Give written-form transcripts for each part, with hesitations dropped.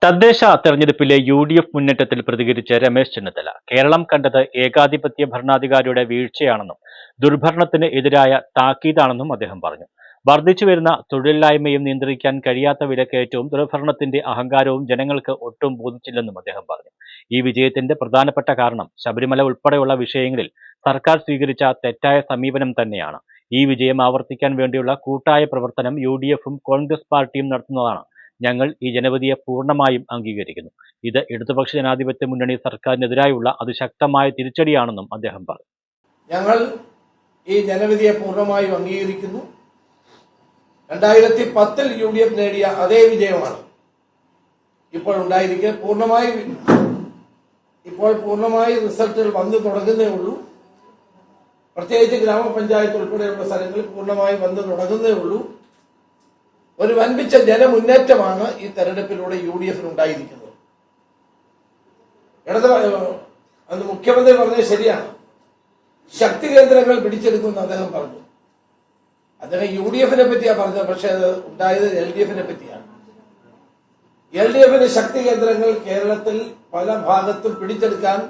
തദ്ദേശ തെരഞ്ഞെടുപ്പിലെ യു.ഡി.എഫ് മുന്നേറ്റത്തിൽ പ്രതികരിച്ച രമേശ് ചെന്നിത്തല കേരളം കണ്ടത് ഏകാധിപത്യ ഭരണാധികാരിയുടെ വീഴ്ചയാണെന്നും ദുർഭരണത്തിന് എതിരായ താക്കീതാണെന്നും അദ്ദേഹം പറഞ്ഞു. വർദ്ധിച്ചുവരുന്ന തൊഴിലില്ലായ്മയും നിയന്ത്രിക്കാൻ കഴിയാത്ത വിലക്കയറ്റവും ദുർഭരണത്തിന്റെ അഹങ്കാരവും ജനങ്ങൾക്ക് ഒട്ടും ബോധിച്ചില്ലെന്നും അദ്ദേഹം പറഞ്ഞു. ഈ വിജയത്തിന്റെ പ്രധാനപ്പെട്ട കാരണം ശബരിമല ഉൾപ്പെടെയുള്ള വിഷയങ്ങളിൽ സർക്കാർ സ്വീകരിച്ച തെറ്റായ സമീപനം തന്നെയാണ്. ഈ വിജയം ആവർത്തിക്കാൻ വേണ്ടിയുള്ള കൂട്ടായ പ്രവർത്തനം യു.ഡി.എഫും കോൺഗ്രസ് പാർട്ടിയും നടത്തുന്നതാണ്. ഞങ്ങൾ ഈ ജനവിധിയെ പൂർണ്ണമായും അംഗീകരിക്കുന്നു. ഇത് ഇടതുപക്ഷ ജനാധിപത്യ മുന്നണി സർക്കാരിനെതിരായുള്ള അതിശക്തമായ തിരിച്ചടിയാണെന്നും അദ്ദേഹം പറഞ്ഞു. ഞങ്ങൾ ഈ ജനവിധിയെ പൂർണ്ണമായും അംഗീകരിക്കുന്നു. 2010 യു.ഡി.എഫ് നേടിയ അതേ വിജയമാണ് ഇപ്പോൾ ഉണ്ടായിരിക്കുന്നത്. പൂർണ്ണമായി റിസൾട്ടുകൾ വന്നു തുടങ്ങുന്നേ ഉള്ളൂ. പ്രത്യേകിച്ച് ഗ്രാമപഞ്ചായത്ത് ഉൾപ്പെടെയുള്ള സ്ഥലങ്ങളിൽ പൂർണ്ണമായി വന്നു തുടങ്ങുന്നേ ഉള്ളൂ. ഒരു വൻപിച്ച ജനമുന്നേറ്റമാണ് ഈ തെരഞ്ഞെടുപ്പിലൂടെ യു.ഡി.എഫിന് ഉണ്ടായിരിക്കുന്നത്. അന്ന് മുഖ്യമന്ത്രി പറഞ്ഞത് ശരിയാണ്. ശക്തി കേന്ദ്രങ്ങൾ പിടിച്ചെടുക്കുമെന്ന് അദ്ദേഹം പറഞ്ഞു. അദ്ദേഹം യു.ഡി.എഫിനെ പറ്റിയാണ് പറഞ്ഞത്, പക്ഷെ അത് ഉണ്ടായത് എൽ.ഡി.എഫിനെ പറ്റിയാണ്. എൽ.ഡി.എഫിന്റെ ശക്തി കേന്ദ്രങ്ങൾ കേരളത്തിൽ പല ഭാഗത്തും പിടിച്ചെടുക്കാൻ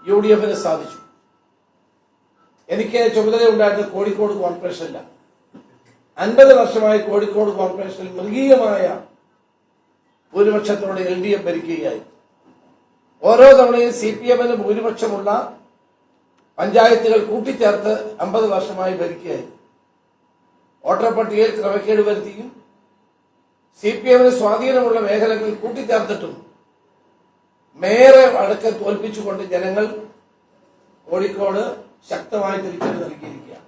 യു.ഡി.എഫിന് സാധിച്ചു. എനിക്ക് ചുമതലയുണ്ടായിരുന്ന കോഴിക്കോട് കോർപ്പറേഷനില്ല. 50 വർഷമായി കോഴിക്കോട് കോർപ്പറേഷനിൽ മൃഗീയമായ ഭൂരിപക്ഷത്തോടെ എൽ.ഡി.എഫ് ഭരിക്കുകയായി. ഓരോ തവണയും CPM-ന് ഭൂരിപക്ഷമുള്ള പഞ്ചായത്തുകൾ കൂട്ടിച്ചേർത്ത് 50 വർഷമായി ഭരിക്കുകയായി. വോട്ടർ പട്ടികയിൽ ക്രമക്കേട് വരുത്തിയും CPM-ന് സ്വാധീനമുള്ള മേഖലകൾ കൂട്ടിച്ചേർത്തിട്ടും മേയറെ അടക്കം തോൽപ്പിച്ചുകൊണ്ട് ജനങ്ങൾ കോഴിക്കോട് ശക്തമായി തിരിച്ചടി നൽകിയിരിക്കുകയാണ്.